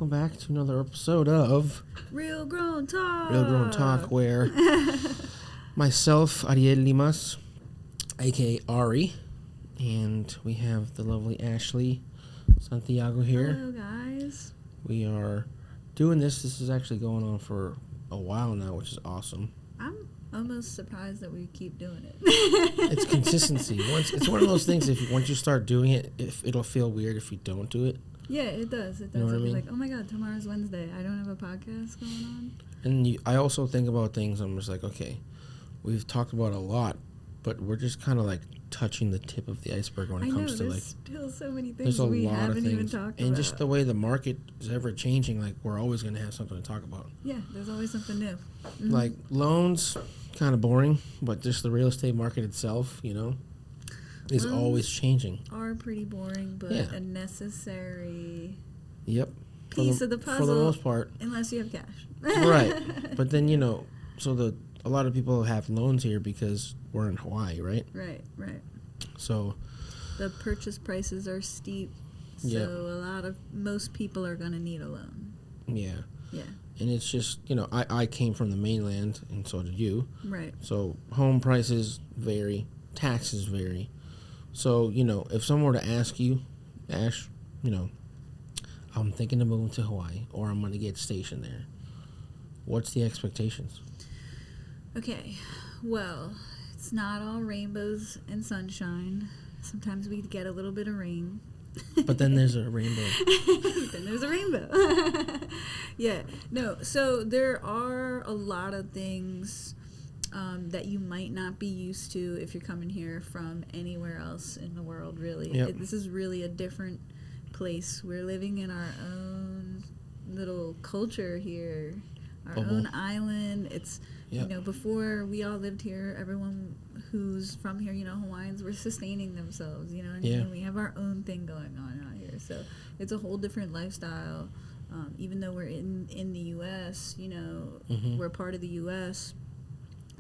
welcome back to another episode of Real Grown Talk. Real Grown Talk, where myself, Ariel Limas, aka Ari, and we have the lovely Ashley Santiago here. Hello, guys. We are doing this. This is actually going on for a while now, which is awesome. I'm almost surprised that we keep doing it. It's consistency. It's one of those things. Once you start doing it, it'll feel weird if you don't do it. Yeah, it does. It does. You know what I It'll be mean? like, oh my God, tomorrow's Wednesday. I don't have a podcast going on. And I also think about things. I'm just like, okay, we've talked about a lot, but we're just kind of like touching the tip of the iceberg when it comes to like. There's still so many There's things a we lot of haven't even things, talked and about. just the way the market is ever changing. Like we're always going to have something to talk about. Yeah, there's always something new. Mm-hmm. Like loans, kind of boring, but just the real estate market itself, is always changing. Are pretty boring, but a necessary Yep. piece of the puzzle. For the most part. Unless you have cash. Right. But then, so a lot of people have loans here because we're in Hawaii, right? Right. So the purchase prices are steep, so most people are going to need a loan. Yeah. Yeah. And it's just, I came from the mainland, and so did you. Right. So home prices vary, taxes vary. So, if someone were to ask you, Ash, I'm thinking of moving to Hawaii, or I'm going to get stationed there, what's the expectations? Okay, well, it's not all rainbows and sunshine. Sometimes we get a little bit of rain. But then there's a rainbow. Then there's a rainbow. Yeah, no, so there are a lot of things that you might not be used to if you're coming here from anywhere else in the world, really. Yep. This is really a different place. We're living in our own little culture here, our own island. It's, before we all lived here, everyone who's from here, Hawaiians were sustaining themselves, what I mean? We have our own thing going on out here. So it's a whole different lifestyle. Even though we're in the U.S., we're part of the U.S.,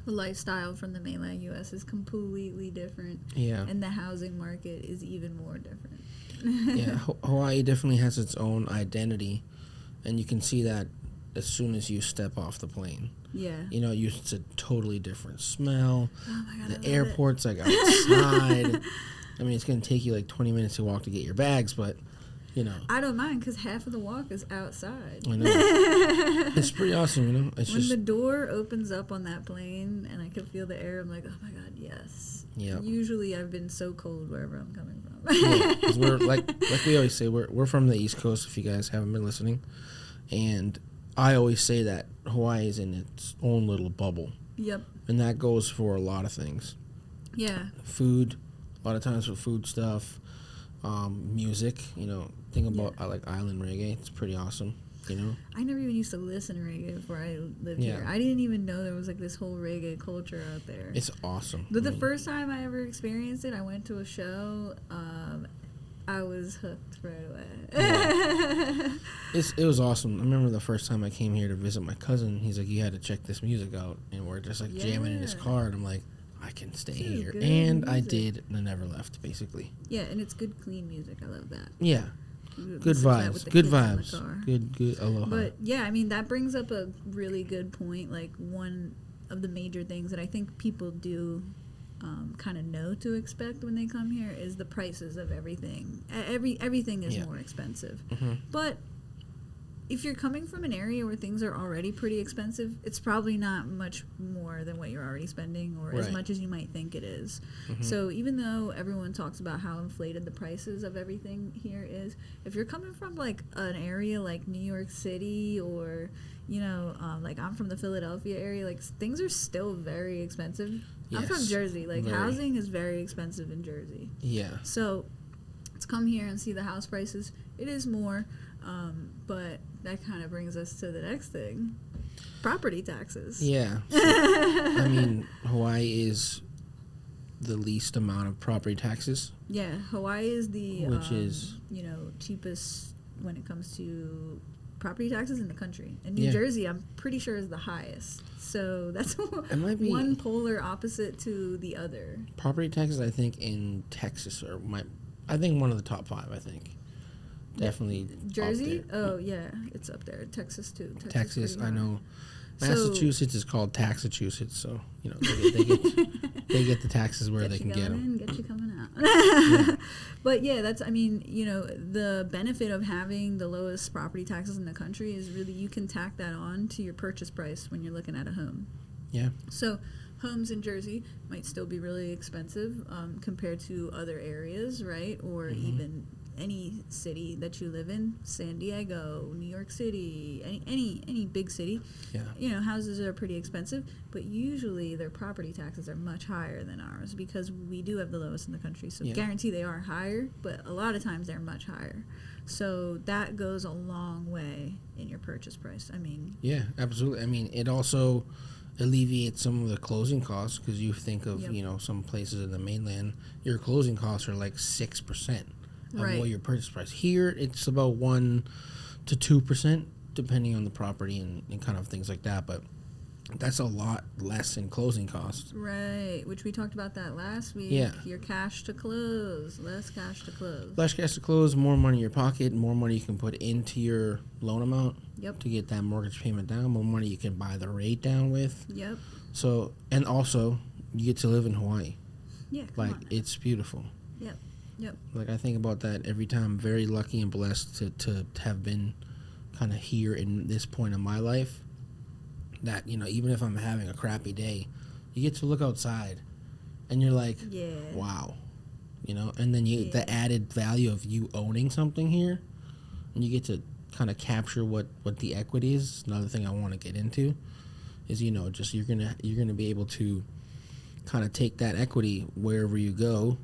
the lifestyle from the mainland U.S. is completely different. Yeah. And the housing market is even more different. Yeah, Hawaii definitely has its own identity, and you can see that as soon as you step off the plane. Yeah. It's a totally different smell. Oh my God, the airport's like outside. I mean, it's going to take you like 20 minutes to walk to get your bags, but, I don't mind because half of the walk is outside. I know. It's pretty awesome, It's when just the door opens up on that plane and I can feel the air, I'm like, oh my God, yes. Yeah. Usually I've been so cold wherever I'm coming from. Yeah, 'cause we're like we always say, we're from the East Coast. If you guys haven't been listening, and I always say that Hawaii is in its own little bubble. Yep. And that goes for a lot of things. Yeah. Food, a lot of times for food stuff, music. Think about I like island reggae. It's pretty awesome. I never even used to listen to reggae before I lived here. I didn't even know there was like this whole reggae culture out there. It's awesome. But the first time I ever experienced it, I went to a show. I was hooked right away. Yeah. It was awesome. I remember the first time I came here to visit my cousin. He's like, you had to check this music out, and we're just like jamming in his car, and I'm like, I can stay here, and music. I did, and I never left, basically. Yeah, and it's good, clean music. I love that. Yeah. Good vibes. Good vibes. Good aloha. But yeah, I mean, that brings up a really good point. Like, one of the major things that I think people do kind of know to expect when they come here is the prices of everything. Everything is more expensive. Mm-hmm. But if you're coming from an area where things are already pretty expensive, it's probably not much more than what you're already spending or as much as you might think it is. Mm-hmm. So even though everyone talks about how inflated the prices of everything here is, if you're coming from like an area like New York City or, like I'm from the Philadelphia area, like things are still very expensive. Yes, I'm from Jersey. Like very. Housing is very expensive in Jersey. Yeah. So to come here and see the house prices, it is more. But that kind of brings us to the next thing. Property taxes. Yeah. So, I mean, Hawaii is the least amount of property taxes. Yeah, Hawaii is the which is cheapest when it comes to property taxes in the country. And New Jersey, I'm pretty sure, is the highest. So that's one polar opposite to the other. Property taxes, I think, in Texas I think one of the top 5, I think. definitely Jersey. up there. Oh yeah, it's up there. Texas too. Texas, I know. So- Massachusetts is called Taxachusetts, so they get the taxes where they can get them. Get you coming out. But yeah, that's, I mean, the benefit of having the lowest property taxes in the country is really you can tack that on to your purchase price when you're looking at a home. Yeah. So homes in Jersey might still be really expensive compared to other areas, right? Or even any city that you live in, San Diego, New York City, any big city. Yeah. Houses are pretty expensive, but usually their property taxes are much higher than ours because we do have the lowest in the country. So guarantee they are higher, but a lot of times they're much higher. So that goes a long way in your purchase price. I mean, yeah, absolutely. I mean, it also alleviates some of the closing costs because you think of some places in the mainland, your closing costs are like 6% of what your purchase price. Here it's about 1 to 2% depending on the property and kind of things like that, but that's a lot less in closing costs. Right, which we talked about that last week. Yeah. Your cash to close, less cash to close. Less cash to close, more money in your pocket, more money you can put into your loan amount to get that mortgage payment down, more money you can buy the rate down with. Yep. So, and also, you get to live in Hawaii. Yeah, it's beautiful. Yep. Like, I think about that every time. I'm very lucky and blessed to have been kind of here in this point of my life. That, even if I'm having a crappy day, you get to look outside and you're like, wow. And then the added value of you owning something here, and you get to kind of capture what the equity is. Another thing I want to get into is, just you're gonna be able to kind of take that equity wherever you go.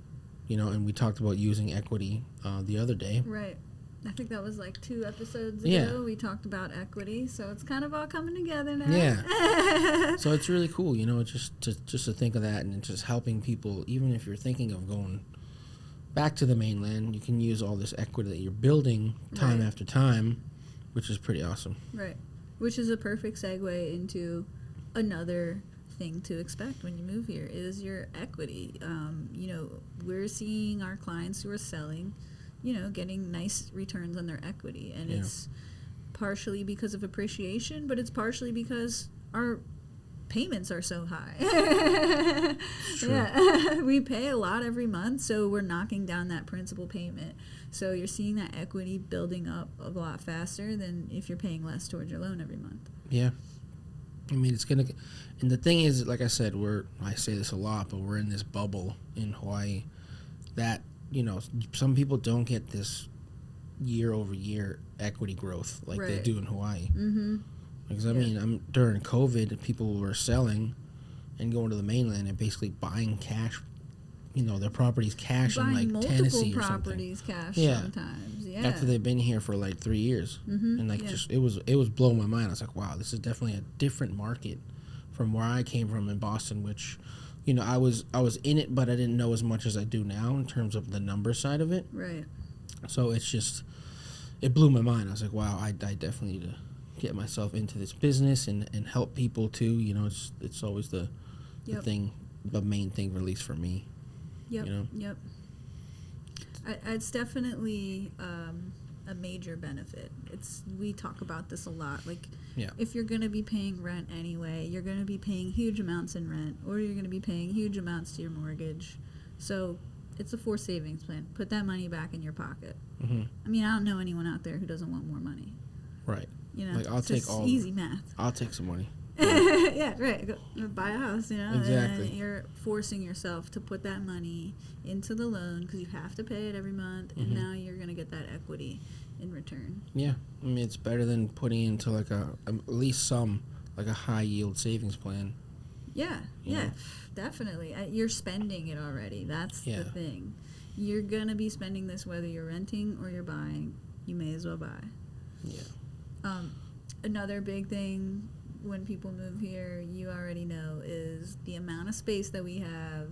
And we talked about using equity the other day. Right. I think that was like 2 episodes ago. We talked about equity, so it's kind of all coming together now. Yeah. So it's really cool, just to think of that and just helping people. Even if you're thinking of going back to the mainland, you can use all this equity that you're building time after time, which is pretty awesome. Right. Which is a perfect segue into another thing to expect when you move here is your equity. We're seeing our clients who are selling, getting nice returns on their equity, and it's partially because of appreciation, but it's partially because our payments are so high. We pay a lot every month, so we're knocking down that principal payment. So you're seeing that equity building up a lot faster than if you're paying less towards your loan every month. Yeah. I mean, it's going to... And the thing is, like I said, I say this a lot, but we're in this bubble in Hawaii that, some people don't get this year-over-year equity growth like they do in Hawaii. Mm-hmm. Because, I mean, during COVID, people were selling and going to the mainland and basically buying cash, their properties cash in, like, Tennessee or something. Properties cash sometimes, After they've been here for, like, 3 years. And, like, just, it was blowing my mind. I was like, wow, this is definitely a different market from where I came from in Boston, which, I was in it, but I didn't know as much as I do now in terms of the number side of it. Right. So it's just, it blew my mind. I was like, wow, I definitely need to get myself into this business and help people too. It's always the thing, the main thing, at least for me. Yep. It's definitely a major benefit. We talk about this a lot. Like, if you're going to be paying rent anyway, you're going to be paying huge amounts in rent, or you're going to be paying huge amounts to your mortgage. So it's a forced savings plan. Put that money back in your pocket. Mm-hmm. I mean, I don't know anyone out there who doesn't want more money. Right. Like, I'll take easy math. I'll take some money. Yeah, right. Go buy a house, Exactly. And you're forcing yourself to put that money into the loan because you have to pay it every month, and now you're going to get that equity in return. Yeah. I mean, it's better than putting into, like, at least some, like, a high-yield savings plan. Yeah, definitely. You're spending it already. That's the thing. You're going to be spending this whether you're renting or you're buying. You may as well buy. Yeah. Another big thing when people move here, you already know, is the amount of space that we have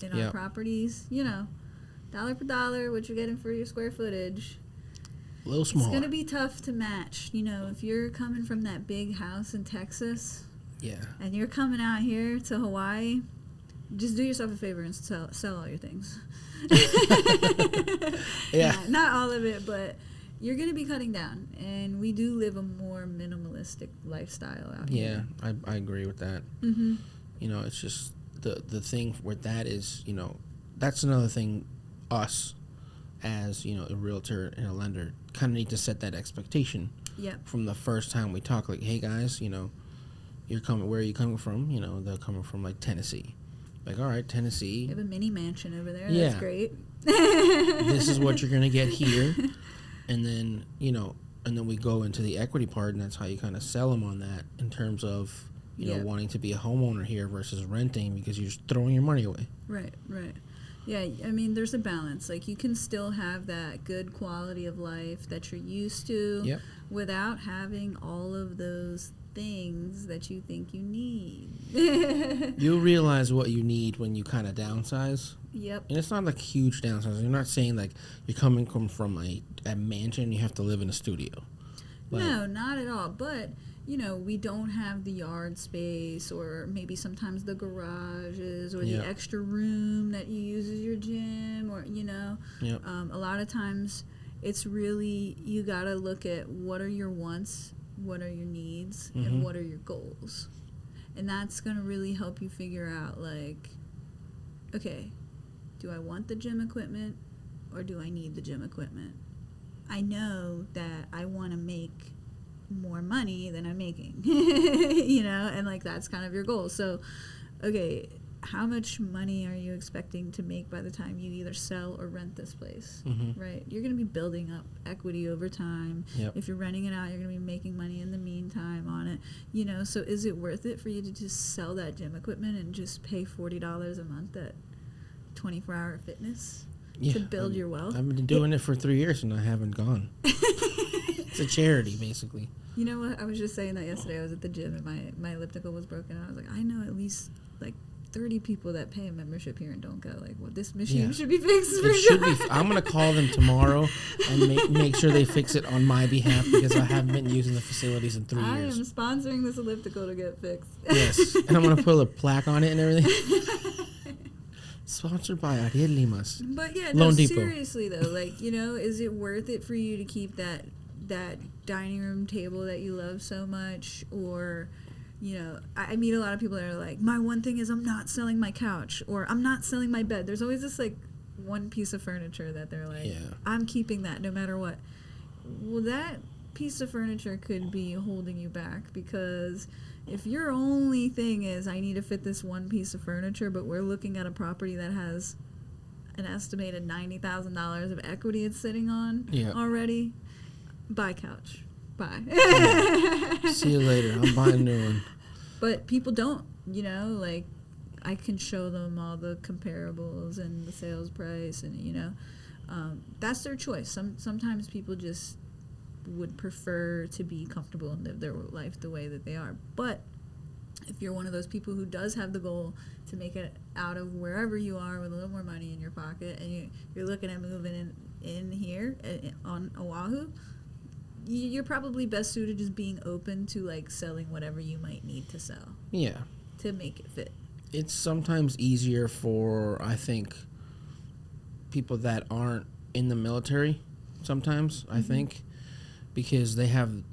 in our properties. Dollar per dollar, what you're getting for your square footage. A little smaller. It's going to be tough to match. If you're coming from that big house in Texas, and you're coming out here to Hawaii, just do yourself a favor and sell all your things. Not all of it, but you're going to be cutting down. And we do live a more minimalistic lifestyle out here. Yeah, I agree with that. Mm-hmm. You know, it's just the thing with that is, you know, that's another thing us as, you know, a realtor and a lender kind of need to set that expectation. Yep. From the first time we talk, like, hey guys, you know, where are you coming from? You know, they're coming from like Tennessee. Like, all right, Tennessee. You have a mini mansion over there. Yeah. That's great. This is what you're going to get here. And then, you know, and then we go into the equity part, and that's how you kind of sell them on that in terms of, you know, wanting to be a homeowner here versus renting because you're just throwing your money away. Right. Yeah, I mean, there's a balance. Like, you can still have that good quality of life that you're used to without having all of those things that you think you need. You'll realize what you need when you kind of downsize. Yep. And it's not like huge downsize. You're not saying like you're coming from a mansion and you have to live in a studio. Like, no, not at all. But, you know, we don't have the yard space or maybe sometimes the garages or the extra room that you use as your gym or, you know. Yep. A lot of times it's really, you got to look at what are your wants, what are your needs, and what are your goals. And that's going to really help you figure out, like, okay, do I want the gym equipment or do I need the gym equipment? I know that I want to make more money than I'm making, you know, and like that's kind of your goal. So, okay, how much money are you expecting to make by the time you either sell or rent this place, right? You're going to be building up equity over time. Yep. If you're renting it out, you're going to be making money in the meantime on it, you know. So is it worth it for you to just sell that gym equipment and just pay $40 a month at 24-hour fitness to build your wealth? I've been doing it for 3 years and I haven't gone. It's a charity, basically. You know what? I was just saying that yesterday. I was at the gym and my elliptical was broken. And I was like, I know at least like 30 people that pay a membership here and don't go. Like, well, this machine should be fixed. I'm going to call them tomorrow and make sure they fix it on my behalf because I haven't been using the facilities in 3 years. I am sponsoring this elliptical to get fixed. Yes, and I'm going to put a plaque on it and everything. Sponsored by Ariel Limas. But yeah, Loan no, Depot. seriously though, like, you know, is it worth it for you to keep that dining room table that you love so much? Or, you know, I meet a lot of people that are like, my one thing is I'm not selling my couch or I'm not selling my bed. There's always this like one piece of furniture that they're like, I'm keeping that no matter what. Well, that piece of furniture could be holding you back because if your only thing is I need to fit this one piece of furniture, but we're looking at a property that has an estimated $90,000 of equity it's sitting on already, buy couch. Bye. See you later. I'm buying a new one. But people don't, you know, like I can show them all the comparables and the sales price and, you know, that's their choice. Sometimes people just would prefer to be comfortable and live their life the way that they are. But if you're one of those people who does have the goal to make it out of wherever you are with a little more money in your pocket and you're looking at moving in here on Oahu, you're probably best suited just being open to like selling whatever you might need to sell. Yeah. To make it fit. It's sometimes easier for, I think, people that aren't in the military sometimes, I think, because they have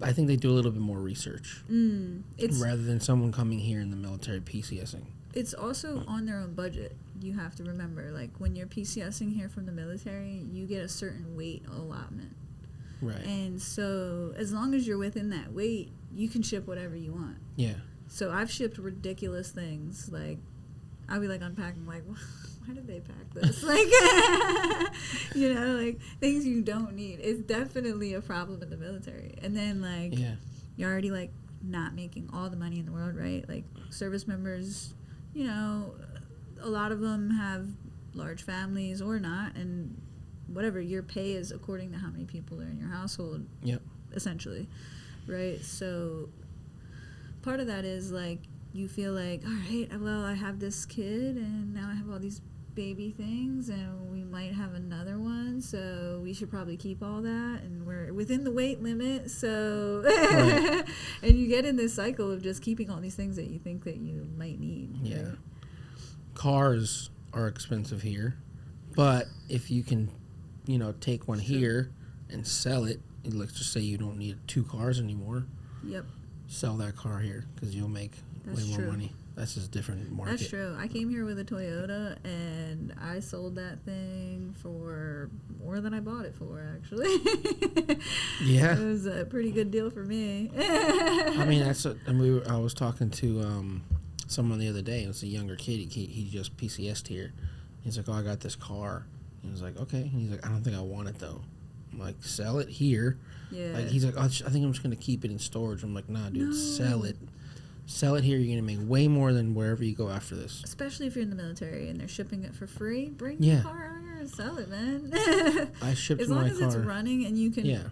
I think they do a little bit more research rather than someone coming here in the military PCSing. It's also on their own budget. You have to remember, like when you're PCSing here from the military, you get a certain weight allotment. Right. And so as long as you're within that weight, you can ship whatever you want. Yeah. So I've shipped ridiculous things. Like I'll be like unpacking, like, why did they pack this? Like, you know, like things you don't need. It's definitely a problem in the military. And then like, you're already like not making all the money in the world, right? Like service members, you know, a lot of them have large families or not, and whatever your pay is according to how many people are in your household. Yep. Essentially, right? So part of that is like you feel like, all right, well, I have this kid and now I have all these baby things and we might have another one, so we should probably keep all that and we're within the weight limit, so and you get in this cycle of just keeping all these things that you think that you might need. Right? Cars are expensive here, but if you can, you know, take one here and sell it. And let's just say you don't need 2 cars anymore. Yep. Sell that car here because you'll make way more money. That's just a different market. That's true. I came here with a Toyota, and I sold that thing for more than I bought it for, actually. Yeah. It was a pretty good deal for me. I mean, I was talking to someone the other day. It was a younger kid. He just PCS'd here. He's like, oh, I got this car. He was like, okay. And he's like, I don't think I want it, though. I'm like, sell it here. Yeah. Like, he's like, oh, I think I'm just going to keep it in storage. I'm like, nah, dude, sell it. Sell it here. You're going to make way more than wherever you go after this. Especially if you're in the military and they're shipping it for free. Bring Yeah. your car out here and sell it, man. I shipped as my long car. as it's running and you can... Yeah.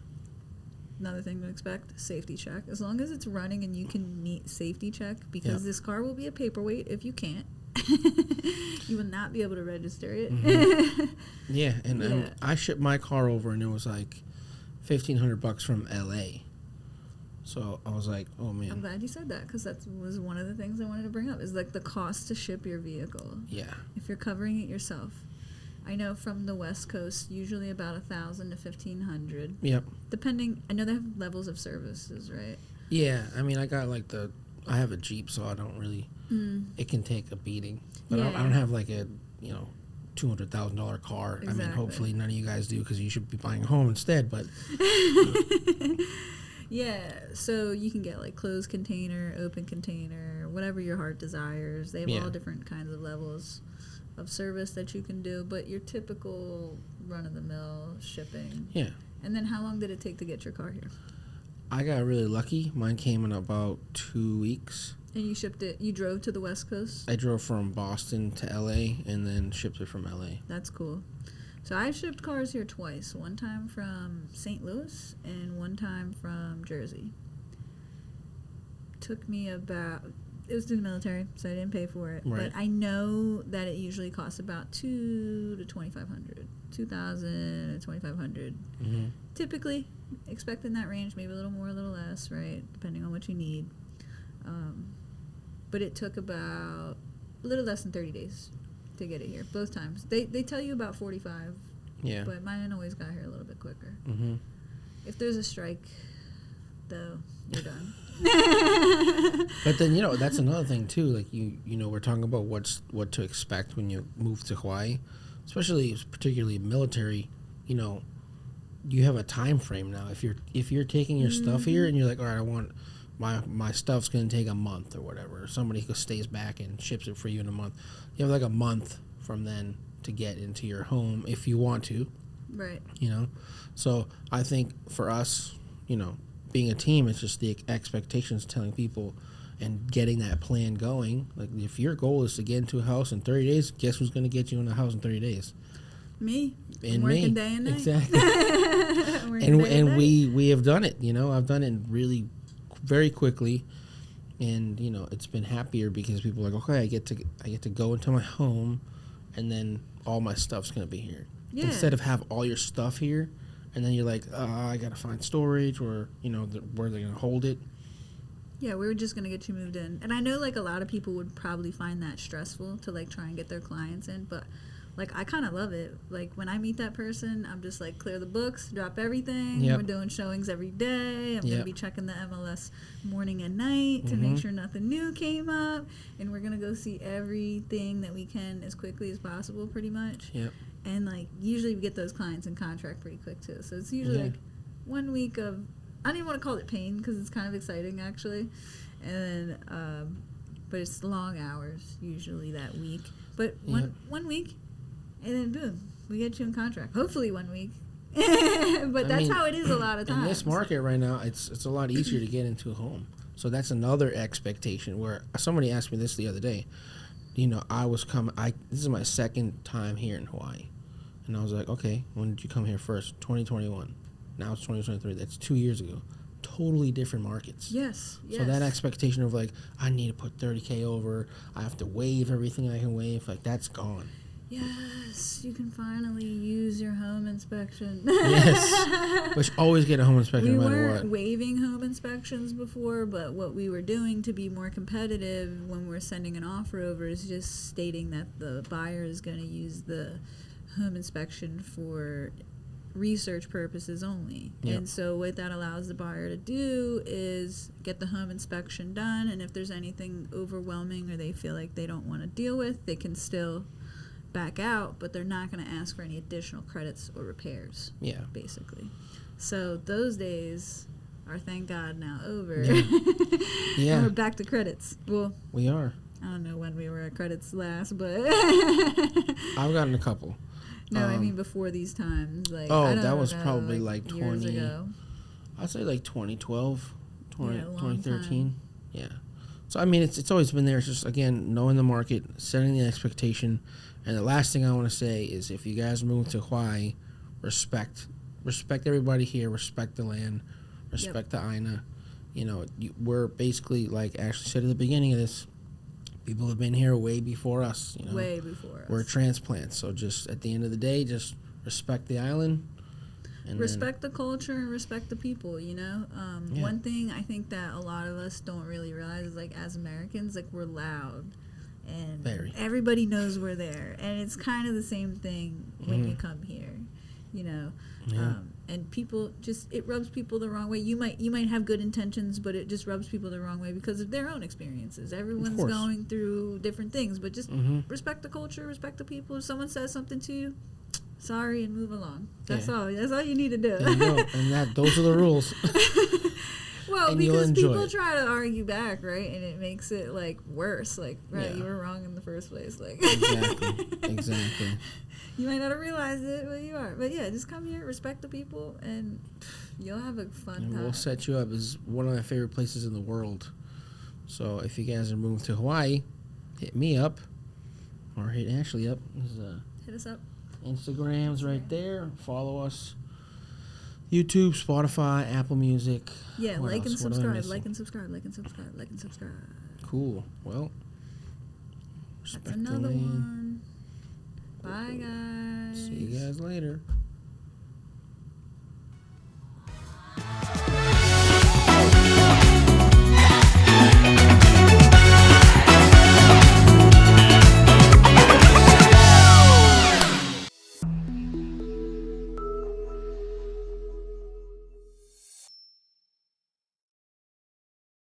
Another thing to expect, safety check. As long as it's running and you can meet safety check, because this car will be a paperweight if you can't. You will not be able to register it. Mm-hmm. Yeah, and I shipped my car over and it was like $1,500 from LA. So I was like, oh man. I'm glad you said that, because that was one of the things I wanted to bring up, is like the cost to ship your vehicle. Yeah. If you're covering it yourself. I know from the West Coast, usually about $1,000 to $1,500. Yep. Depending, I know they have levels of services, right? Yeah, I mean, I have a Jeep, so I don't really, it can take a beating. But I don't have like a, $200,000 car. Exactly. I mean, hopefully none of you guys do, because you should be buying a home instead, but. Yeah, so you can get like closed container, open container, whatever your heart desires. They have all different kinds of levels of service that you can do, but your typical run-of-the-mill shipping. Yeah. And then how long did it take to get your car here? I got really lucky. Mine came in about 2 weeks. And you shipped it, you drove to the West Coast? I drove from Boston to LA and then shipped it from LA. That's cool. So I shipped cars here twice. One time from St. Louis and one time from Jersey. Took me about... It was through the military, so I didn't pay for it. Right. But I know that it usually costs about $2,000 to $2,500. $2,000 to $2,500. Mm-hmm. Typically, expecting that range, maybe a little more, a little less, right? Depending on what you need. But it took about a little less than 30 days to get it here, both times. They tell you about 45. Yeah. But mine always got here a little bit quicker. Mm-hmm. If there's a strike, though, you're done. But then that's another thing too. Like we're talking about what to expect when you move to Hawaii, particularly military. You have a time frame now. If you're taking your stuff here and you're like, all right, I want my stuff's gonna take a month or whatever. Or somebody who stays back and ships it for you in a month. You have like a month from then to get into your home if you want to. Right. So I think for us, being a team, it's just the expectations, telling people and getting that plan going. Like, if your goal is to get into a house in 30 days, guess who's going to get you in a house in 30 days? Me. And working day and night. Exactly. and we have done it. I've done it really very quickly, and it's been happier because people are like, okay, I get to go into my home, and then all my stuff's going to be here. Yeah. Instead of have all your stuff here. And then you're like, I got to find storage or, where they're going to hold it. Yeah, we were just going to get you moved in. And I know, like, a lot of people would probably find that stressful to, like, try and get their clients in. But, like, I kind of love it. Like, when I meet that person, I'm just like, clear the books, drop everything. Yep. We're doing showings every day. I'm going to be checking the MLS morning and night to make sure nothing new came up. And we're going to go see everything that we can as quickly as possible, pretty much. Yep. And, like, usually we get those clients in contract pretty quick, too. So it's usually, like, 1 week of, I don't even want to call it pain because it's kind of exciting, actually. And then, but it's long hours, usually, that week. But one week, and then, boom, we get you in contract. Hopefully 1 week. But that's how it is a lot of times. In this market right now, it's a lot easier to get into a home. So that's another expectation where somebody asked me this the other day. I was coming, this is my second time here in Hawaii. And I was like, okay, when did you come here first? 2021. Now it's 2023. That's 2 years ago. Totally different markets. Yes. So that expectation of like, I need to put $30K over, I have to waive everything I can waive, like that's gone. Yes, you can finally use your home inspection. Yes. But you always get a home inspection no matter what. We weren't waiving home inspections before, but what we were doing to be more competitive when we're sending an offer over is just stating that the buyer is going to use the home inspection for research purposes only. Yep. And so what that allows the buyer to do is get the home inspection done, and if there's anything overwhelming or they feel like they don't want to deal with, they can still back out, but they're not going to ask for any additional credits or repairs. Yeah. Basically. So those days are, thank God, now over. Yeah. We're back to credits. Well, we are. I don't know when we were at credits last, but I've gotten a couple. No, I mean before these times. Like, oh, I don't that was know, probably like years 20. ago. I'd say like 2012, 2013. Time. Yeah. So I mean, it's always been there. It's just, again, knowing the market, setting the expectation, and the last thing I want to say is, if you guys move to Hawaii, respect everybody here, respect the land, respect the Aina. You know, we're basically, like Ashley said at the beginning of this, people have been here way before us. You know, way before us. We're transplants, so just at the end of the day, just respect the island. And respect the culture and respect the people, you know? One thing I think that a lot of us don't really realize is, like, as Americans, like, we're loud. And everybody knows we're there. And it's kind of the same thing when you come here, you know? Yeah. And people just, it rubs people the wrong way. You might have good intentions, but it just rubs people the wrong way because of their own experiences. Everyone's going through different things, but just respect the culture, respect the people. If someone says something to you, sorry, and move along. That's all. That's all you need to do. And those are the rules. Well, and because people try to argue back, right? And it makes it, like, worse. Like, right, you were wrong in the first place. Like, exactly. You might not have realized it, but you are. But yeah, just come here, respect the people, and you'll have a fun time. We'll set you up. It's one of my favorite places in the world. So if you guys are moving to Hawaii, hit me up or hit Ashley up. Hit us up. Instagram's right there. Follow us. YouTube, Spotify, Apple Music. Yeah, like and subscribe. Like and subscribe. Like and subscribe. Like and subscribe. Cool. Well, that's another one. Bye, guys. See you guys later.